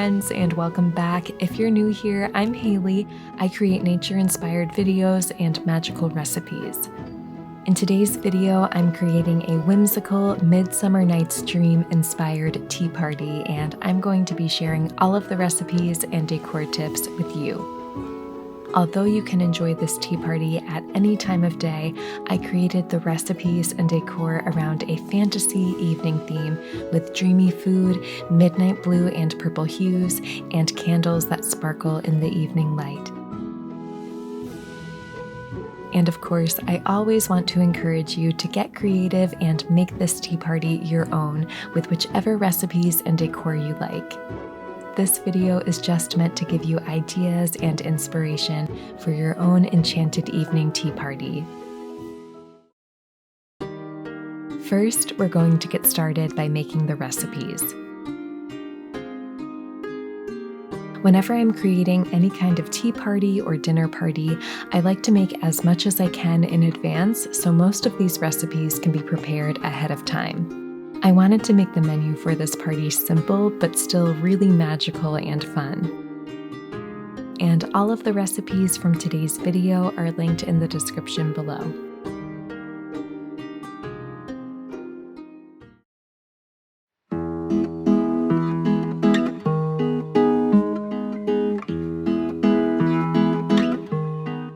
friends, and welcome back. If you're new here, I'm Haley. I create nature-inspired videos and magical recipes. In today's video, I'm creating a whimsical Midsummer Night's Dream-inspired tea party, and I'm going to be sharing all of the recipes and decor tips with you. Although you can enjoy this tea party at any time of day, I created the recipes and decor around a fantasy evening theme with dreamy food, midnight blue and purple hues, and candles that sparkle in the evening light. And of course, I always want to encourage you to get creative and make this tea party your own with whichever recipes and decor you like. This video is just meant to give you ideas and inspiration for your own enchanted evening tea party. First, we're going to get started by making the recipes. Whenever I'm creating any kind of tea party or dinner party, I like to make as much as I can in advance, so most of these recipes can be prepared ahead of time. I wanted to make the menu for this party simple, but still really magical and fun. And all of the recipes from today's video are linked in the description below.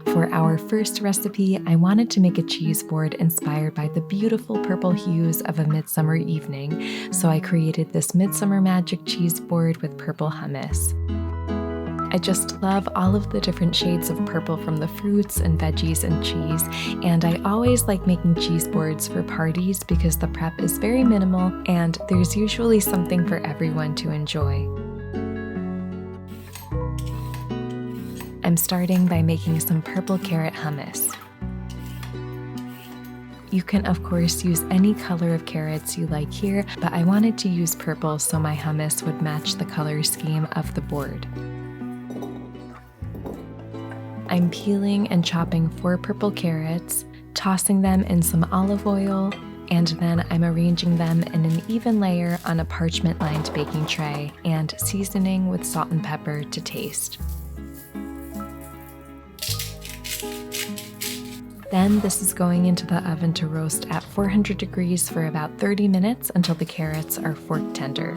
For our first recipe, I wanted to make a cheese board inspired by the beautiful purple hues of a midsummer evening, so I created this Midsummer Magic cheese board with purple hummus. I just love all of the different shades of purple from the fruits and veggies and cheese, and I always like making cheese boards for parties because the prep is very minimal and there's usually something for everyone to enjoy. I'm starting by making some purple carrot hummus. You can of course use any color of carrots you like here, but I wanted to use purple so my hummus would match the color scheme of the board. I'm peeling and chopping 4 purple carrots, tossing them in some olive oil, and then I'm arranging them in an even layer on a parchment-lined baking tray and seasoning with salt and pepper to taste. Then this is going into the oven to roast at 400 degrees for about 30 minutes until the carrots are fork tender.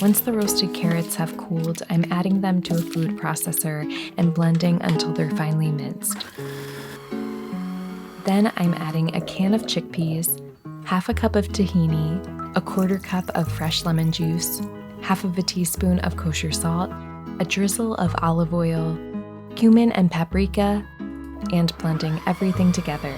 Once the roasted carrots have cooled, I'm adding them to a food processor and blending until they're finely minced. Then I'm adding a can of chickpeas, half a cup of tahini, a 1/4 cup of fresh lemon juice, half of a teaspoon of kosher salt, a drizzle of olive oil, cumin and paprika, and blending everything together.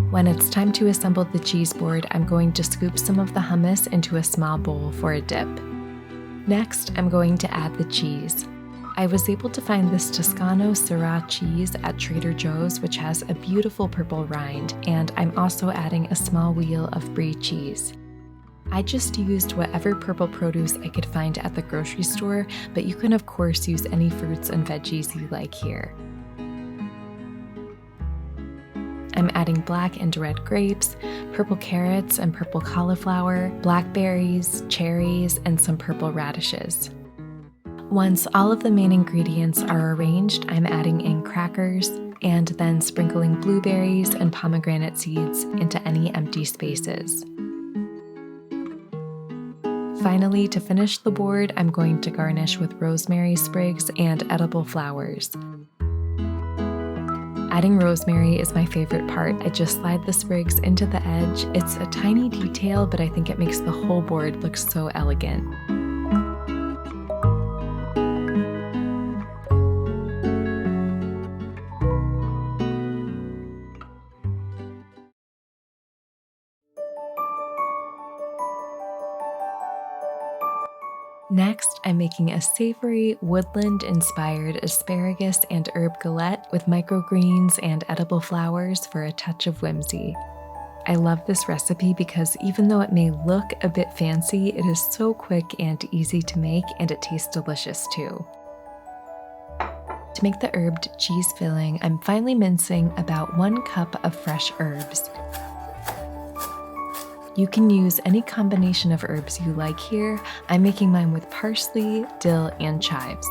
When it's time to assemble the cheese board, I'm going to scoop some of the hummus into a small bowl for a dip. Next, I'm going to add the cheese. I was able to find this Toscano Syrah cheese at Trader Joe's, which has a beautiful purple rind, and I'm also adding a small wheel of brie cheese. I just used whatever purple produce I could find at the grocery store, but you can of course use any fruits and veggies you like here. I'm adding black and red grapes, purple carrots and purple cauliflower, blackberries, cherries, and some purple radishes. Once all of the main ingredients are arranged, I'm adding in crackers and then sprinkling blueberries and pomegranate seeds into any empty spaces. Finally, to finish the board, I'm going to garnish with rosemary sprigs and edible flowers. Adding rosemary is my favorite part. I just slide the sprigs into the edge. It's a tiny detail, but I think it makes the whole board look so elegant. Next, I'm making a savory, woodland-inspired asparagus and herb galette with microgreens and edible flowers for a touch of whimsy. I love this recipe because even though it may look a bit fancy, it is so quick and easy to make, and it tastes delicious too. To make the herbed cheese filling, I'm finely mincing about 1 cup of fresh herbs. You can use any combination of herbs you like here. I'm making mine with parsley, dill, and chives.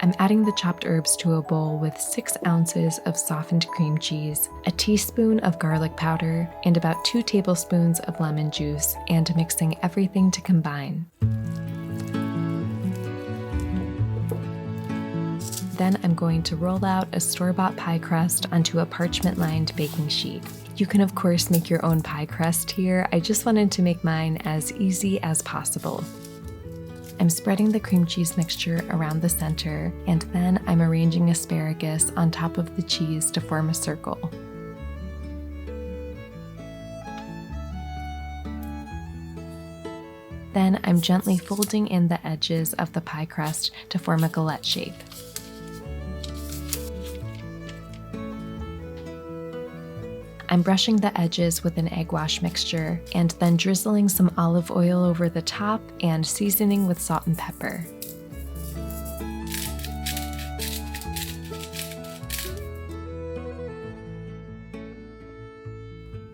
I'm adding the chopped herbs to a bowl with 6 ounces of softened cream cheese, a teaspoon of garlic powder, and about 2 tablespoons of lemon juice, and mixing everything to combine. Then I'm going to roll out a store-bought pie crust onto a parchment-lined baking sheet. You can of course make your own pie crust here. I just wanted to make mine as easy as possible. I'm spreading the cream cheese mixture around the center, and then I'm arranging asparagus on top of the cheese to form a circle. Then I'm gently folding in the edges of the pie crust to form a galette shape. I'm brushing the edges with an egg wash mixture and then drizzling some olive oil over the top and seasoning with salt and pepper.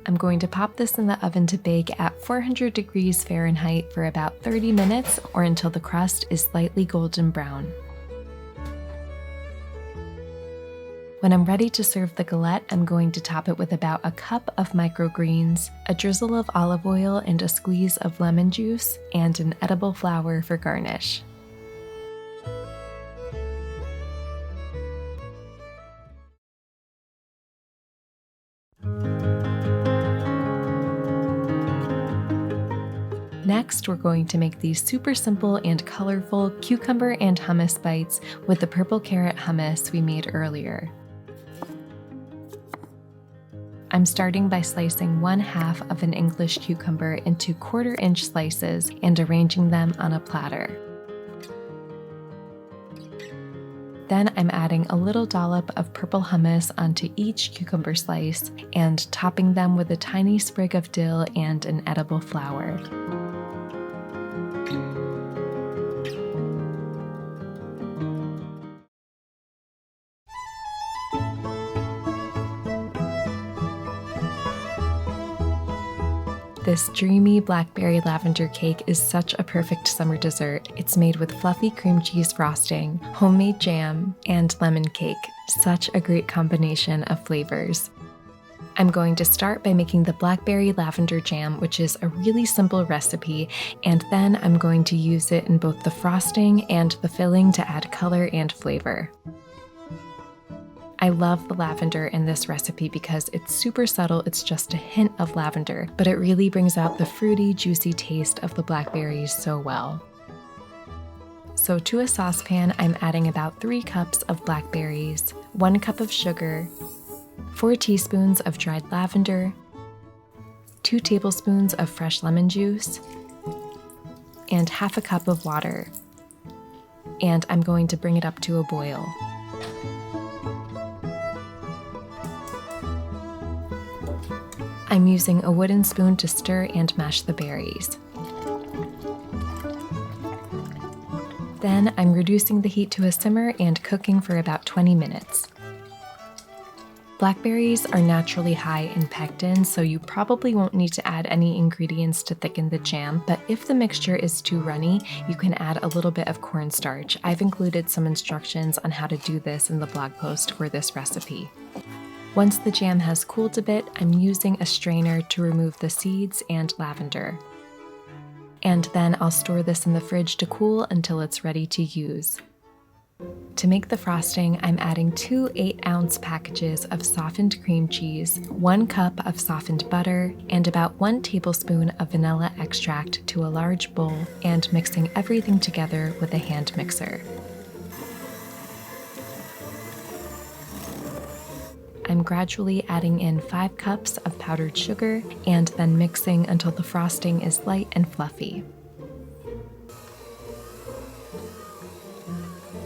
I'm going to pop this in the oven to bake at 400 degrees Fahrenheit for about 30 minutes or until the crust is slightly golden brown. When I'm ready to serve the galette, I'm going to top it with about a cup of microgreens, a drizzle of olive oil and a squeeze of lemon juice, and an edible flower for garnish. Next, we're going to make these super simple and colorful cucumber and hummus bites with the purple carrot hummus we made earlier. I'm starting by slicing 1/2 of an English cucumber into 1/4-inch slices and arranging them on a platter. Then I'm adding a little dollop of purple hummus onto each cucumber slice and topping them with a tiny sprig of dill and an edible flower. This dreamy blackberry lavender cake is such a perfect summer dessert. It's made with fluffy cream cheese frosting, homemade jam, and lemon cake. Such a great combination of flavors. I'm going to start by making the blackberry lavender jam, which is a really simple recipe, and then I'm going to use it in both the frosting and the filling to add color and flavor. I love the lavender in this recipe because it's super subtle, it's just a hint of lavender, but it really brings out the fruity, juicy taste of the blackberries so well. So to a saucepan, I'm adding about 3 cups of blackberries, 1 cup of sugar, 4 teaspoons of dried lavender, 2 tablespoons of fresh lemon juice, and 1/2 cup of water. And I'm going to bring it up to a boil. I'm using a wooden spoon to stir and mash the berries. Then I'm reducing the heat to a simmer and cooking for about 20 minutes. Blackberries are naturally high in pectin, so you probably won't need to add any ingredients to thicken the jam, but if the mixture is too runny, you can add a little bit of cornstarch. I've included some instructions on how to do this in the blog post for this recipe. Once the jam has cooled a bit, I'm using a strainer to remove the seeds and lavender. And then I'll store this in the fridge to cool until it's ready to use. To make the frosting, I'm adding 2 8-ounce packages of softened cream cheese, 1 cup of softened butter, and about 1 tablespoon of vanilla extract to a large bowl and mixing everything together with a hand mixer. I'm gradually adding in 5 cups of powdered sugar and then mixing until the frosting is light and fluffy.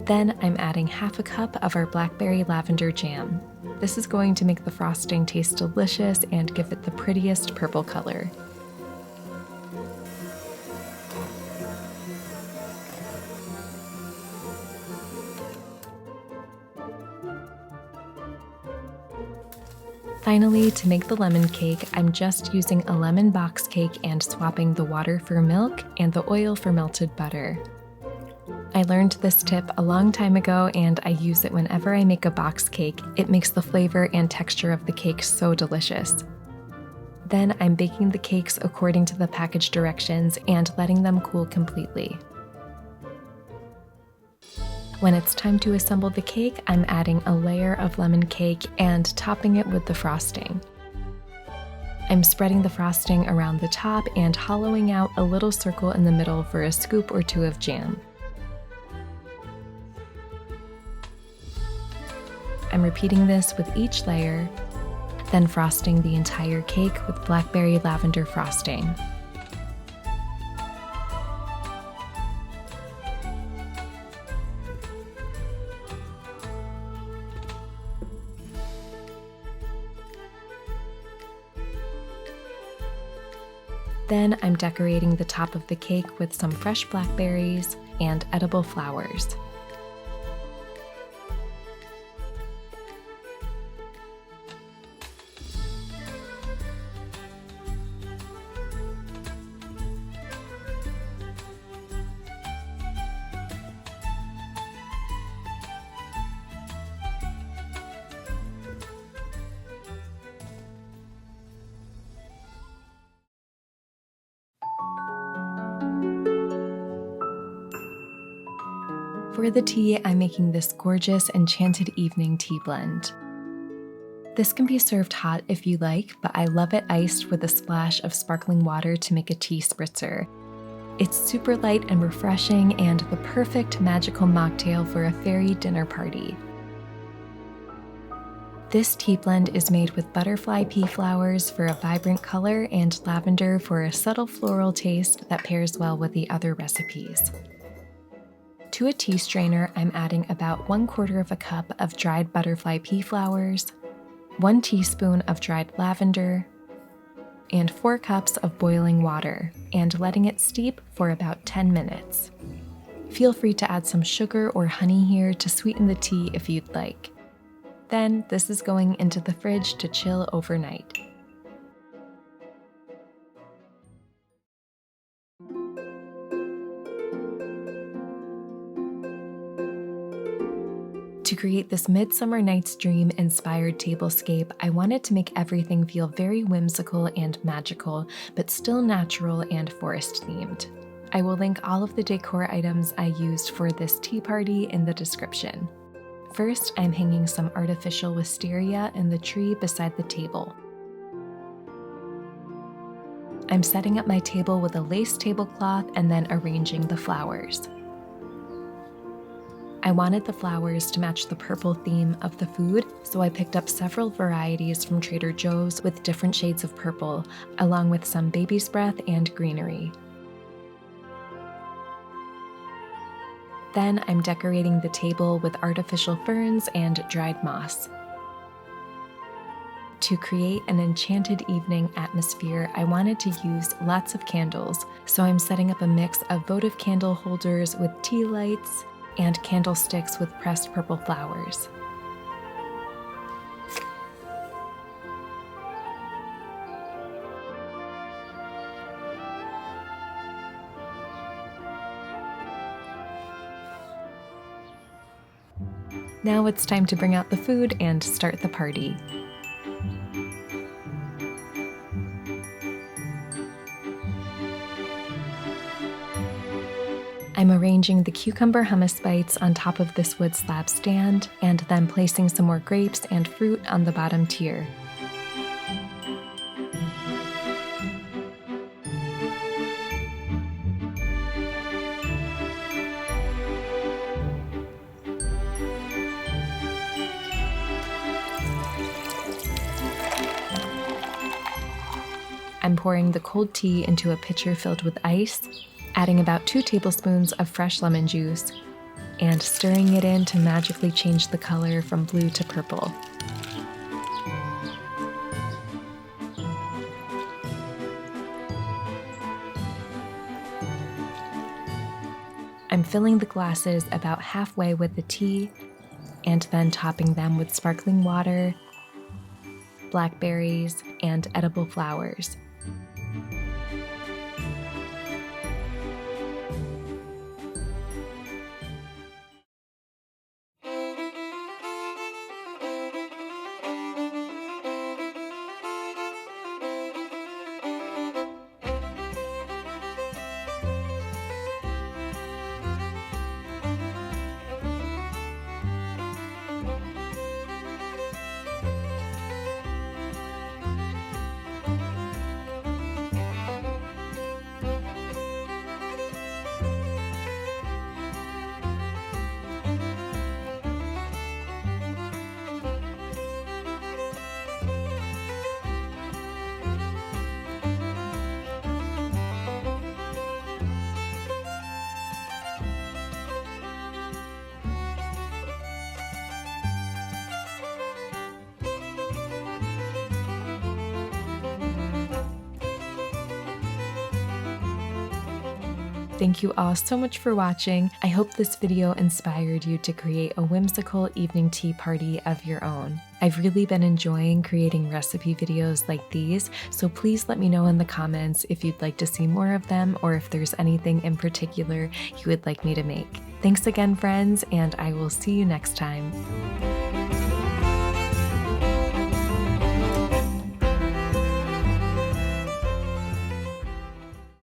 Then I'm adding 1/2 cup of our blackberry lavender jam. This is going to make the frosting taste delicious and give it the prettiest purple color. Finally, to make the lemon cake, I'm just using a lemon box cake and swapping the water for milk and the oil for melted butter. I learned this tip a long time ago and I use it whenever I make a box cake. It makes the flavor and texture of the cake so delicious. Then I'm baking the cakes according to the package directions and letting them cool completely. When it's time to assemble the cake, I'm adding a layer of lemon cake and topping it with the frosting. I'm spreading the frosting around the top and hollowing out a little circle in the middle for a scoop or two of jam. I'm repeating this with each layer, then frosting the entire cake with blackberry lavender frosting. Then I'm decorating the top of the cake with some fresh blackberries and edible flowers. For the tea, I'm making this gorgeous Enchanted evening tea blend. This can be served hot if you like, but I love it iced with a splash of sparkling water to make a tea spritzer. It's super light and refreshing and the perfect magical mocktail for a fairy dinner party. This tea blend is made with butterfly pea flowers for a vibrant color and lavender for a subtle floral taste that pairs well with the other recipes. To a tea strainer, I'm adding about 1/4 cup of dried butterfly pea flowers, 1 teaspoon of dried lavender, and 4 cups of boiling water, and letting it steep for about 10 minutes. Feel free to add some sugar or honey here to sweeten the tea if you'd like. Then this is going into the fridge to chill overnight. To create this Midsummer Night's Dream-inspired tablescape, I wanted to make everything feel very whimsical and magical, but still natural and forest-themed. I will link all of the decor items I used for this tea party in the description. First, I'm hanging some artificial wisteria in the tree beside the table. I'm setting up my table with a lace tablecloth and then arranging the flowers. I wanted the flowers to match the purple theme of the food, so I picked up several varieties from Trader Joe's with different shades of purple, along with some baby's breath and greenery. Then I'm decorating the table with artificial ferns and dried moss. To create an enchanted evening atmosphere, I wanted to use lots of candles, so I'm setting up a mix of votive candle holders with tea lights and candlesticks with pressed purple flowers. Now it's time to bring out the food and start the party. I'm arranging the cucumber hummus bites on top of this wood slab stand, and then placing some more grapes and fruit on the bottom tier. I'm pouring the cold tea into a pitcher filled with ice, adding about 2 tablespoons of fresh lemon juice, and stirring it in to magically change the color from blue to purple. I'm filling the glasses about halfway with the tea, and then topping them with sparkling water, blackberries, and edible flowers. Thank you all so much for watching. I hope this video inspired you to create a whimsical evening tea party of your own. I've really been enjoying creating recipe videos like these, so please let me know in the comments if you'd like to see more of them or if there's anything in particular you would like me to make. Thanks again, friends, and I will see you next time.